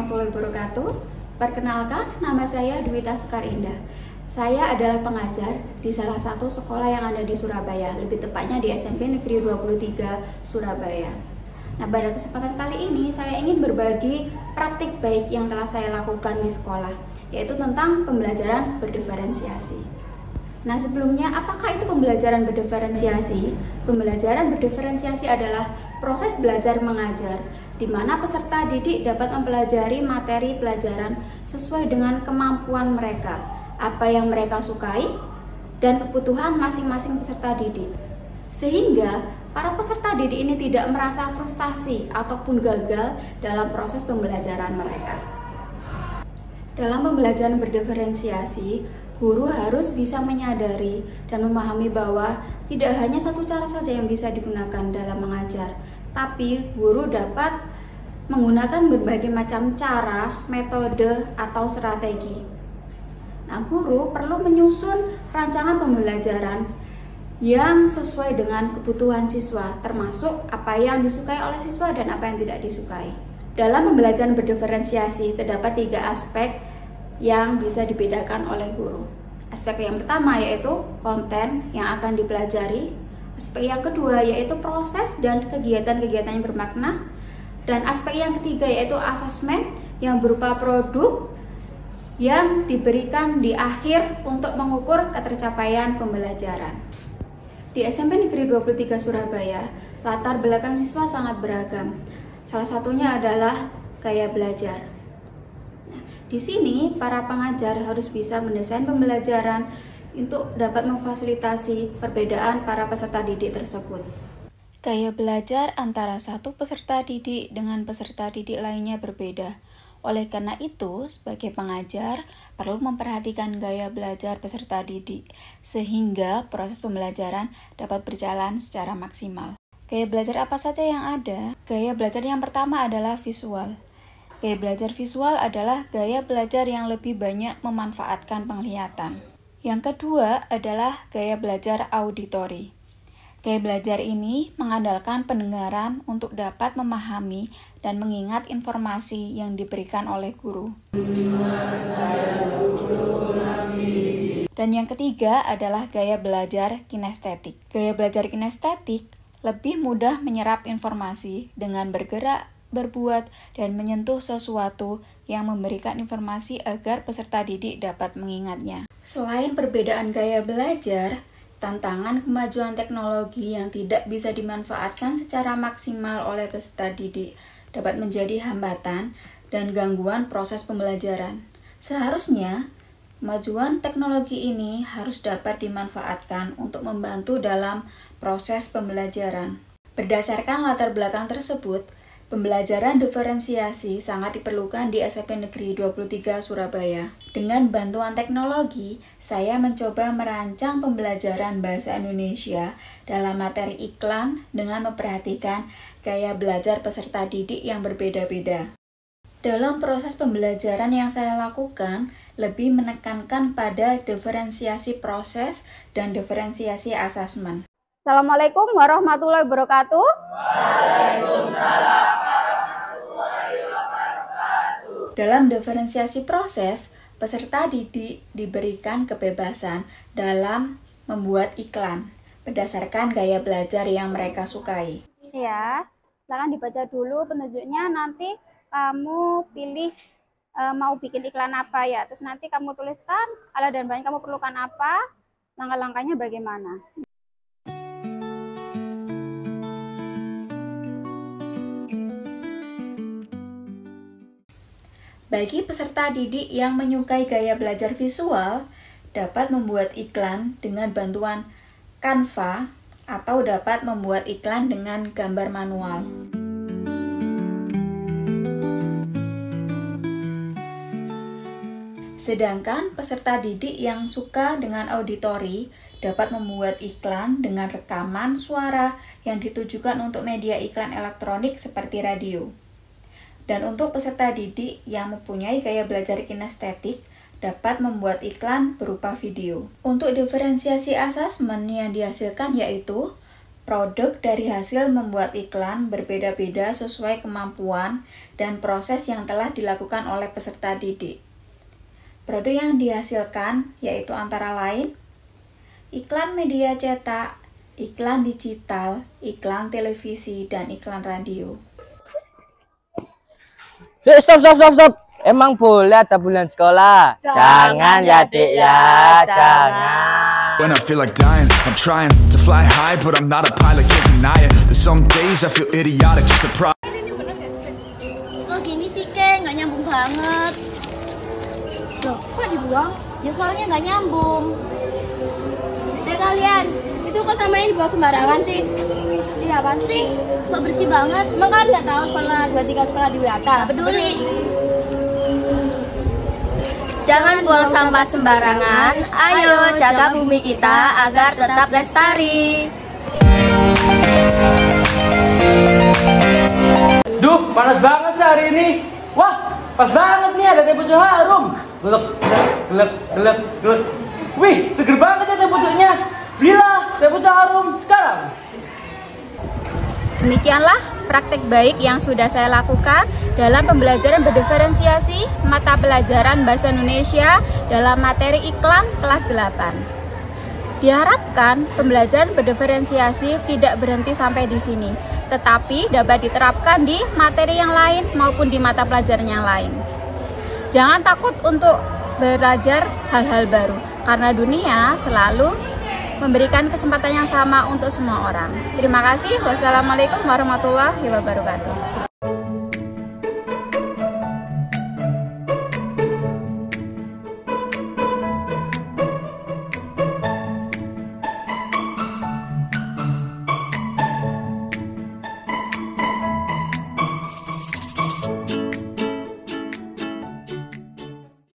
warahmatullahi wabarakatuh. Perkenalkan, nama saya Dwita Sekarindah. Saya adalah pengajar di salah satu sekolah yang ada di Surabaya, lebih tepatnya di SMP Negeri 23 Surabaya. Nah, pada kesempatan kali ini saya ingin berbagi praktik baik yang telah saya lakukan di sekolah, yaitu tentang pembelajaran berdiferensiasi. Nah, sebelumnya, apakah itu pembelajaran berdiferensiasi? Pembelajaran berdiferensiasi adalah proses belajar mengajar, di mana peserta didik dapat mempelajari materi pelajaran sesuai dengan kemampuan mereka, apa yang mereka sukai, dan kebutuhan masing-masing peserta didik. Sehingga, para peserta didik ini tidak merasa frustasi ataupun gagal dalam proses pembelajaran mereka. Dalam pembelajaran berdiferensiasi, guru harus bisa menyadari dan memahami bahwa tidak hanya satu cara saja yang bisa digunakan dalam mengajar, tapi guru dapat menggunakan berbagai macam cara, metode, atau strategi. Nah, guru perlu menyusun rancangan pembelajaran yang sesuai dengan kebutuhan siswa, termasuk apa yang disukai oleh siswa dan apa yang tidak disukai. Dalam pembelajaran berdiferensiasi, terdapat 3 aspek yang bisa dibedakan oleh guru. Aspek yang pertama yaitu konten yang akan dipelajari. Aspek yang kedua yaitu proses dan kegiatan-kegiatan yang bermakna. Dan aspek yang ketiga yaitu asesmen yang berupa produk yang diberikan di akhir untuk mengukur ketercapaian pembelajaran. Di SMP Negeri 23 Surabaya, latar belakang siswa sangat beragam. Salah satunya adalah gaya belajar. Di sini, para pengajar harus bisa mendesain pembelajaran untuk dapat memfasilitasi perbedaan para peserta didik tersebut. Gaya belajar antara satu peserta didik dengan peserta didik lainnya berbeda. Oleh karena itu, sebagai pengajar, perlu memperhatikan gaya belajar peserta didik, sehingga proses pembelajaran dapat berjalan secara maksimal. Gaya belajar apa saja yang ada? Gaya belajar yang pertama adalah visual. Gaya belajar visual adalah gaya belajar yang lebih banyak memanfaatkan penglihatan. Yang kedua adalah gaya belajar auditori. Gaya belajar ini mengandalkan pendengaran untuk dapat memahami dan mengingat informasi yang diberikan oleh guru. Dan yang ketiga adalah gaya belajar kinestetik. Gaya belajar kinestetik lebih mudah menyerap informasi dengan bergerak, berbuat, dan menyentuh sesuatu yang memberikan informasi agar peserta didik dapat mengingatnya. Selain perbedaan gaya belajar, tantangan kemajuan teknologi yang tidak bisa dimanfaatkan secara maksimal oleh peserta didik dapat menjadi hambatan dan gangguan proses pembelajaran. Seharusnya, kemajuan teknologi ini harus dapat dimanfaatkan untuk membantu dalam proses pembelajaran. Berdasarkan latar belakang tersebut, pembelajaran diferensiasi sangat diperlukan di SMP Negeri 23 Surabaya. Dengan bantuan teknologi, saya mencoba merancang pembelajaran bahasa Indonesia dalam materi iklan dengan memperhatikan gaya belajar peserta didik yang berbeda-beda. Dalam proses pembelajaran yang saya lakukan, lebih menekankan pada diferensiasi proses dan diferensiasi asesmen. Assalamualaikum warahmatullahi wabarakatuh. Waalaikumsalam. Dalam diferensiasi proses, peserta didik diberikan kebebasan dalam membuat iklan berdasarkan gaya belajar yang mereka sukai. Ya, silakan dibaca dulu petunjuknya, nanti kamu pilih mau bikin iklan apa ya. Terus nanti kamu tuliskan alat dan bahan kamu perlukan apa, langkah-langkahnya bagaimana. Bagi peserta didik yang menyukai gaya belajar visual, dapat membuat iklan dengan bantuan Canva atau dapat membuat iklan dengan gambar manual. Sedangkan peserta didik yang suka dengan auditori dapat membuat iklan dengan rekaman suara yang ditujukan untuk media iklan elektronik seperti radio. Dan untuk peserta didik yang mempunyai gaya belajar kinestetik, dapat membuat iklan berupa video. Untuk diferensiasi asesmen yang dihasilkan yaitu Produk dari hasil membuat iklan berbeda-beda sesuai kemampuan dan proses yang telah dilakukan oleh peserta didik. Produk yang dihasilkan yaitu antara lain iklan media cetak, iklan digital, iklan televisi, dan iklan radio. Stop. Emang boleh ada bulan sekolah? Jangan ya, Dik ya, jangan. When I feel like dying, I'm trying to fly high, but I'm not a pilot, can't deny it. There's some days I feel idiotic, just a pro. Kok gini sih, Ke? Nggak nyambung banget. Loh, kok dibuang? Ya soalnya nggak nyambung. Kalian, itu kok samain dibuang sembarangan sih? Iya, apaan sih? Sok bersih banget. Emang kalian nggak tahu sekolah 23 sekolah di Wiata? Peduli. Jangan buang sampah sembarangan. Ayo jaga bumi kita agar tetap lestari. Duh, panas banget sih hari ini. Wah, pas banget nih ada teh pucuk harum. Gelap. Wih, seger banget ya teh pucuknya. Belilah teh pucuk harum sekarang. Demikianlah praktek baik yang sudah saya lakukan dalam pembelajaran berdiferensiasi mata pelajaran Bahasa Indonesia dalam materi iklan kelas 8. Diharapkan pembelajaran berdiferensiasi tidak berhenti sampai di sini, tetapi dapat diterapkan di materi yang lain maupun di mata pelajaran yang lain. Jangan takut untuk belajar hal-hal baru, karena dunia selalu memberikan kesempatan yang sama untuk semua orang. Terima kasih. Wassalamualaikum warahmatullahi wabarakatuh.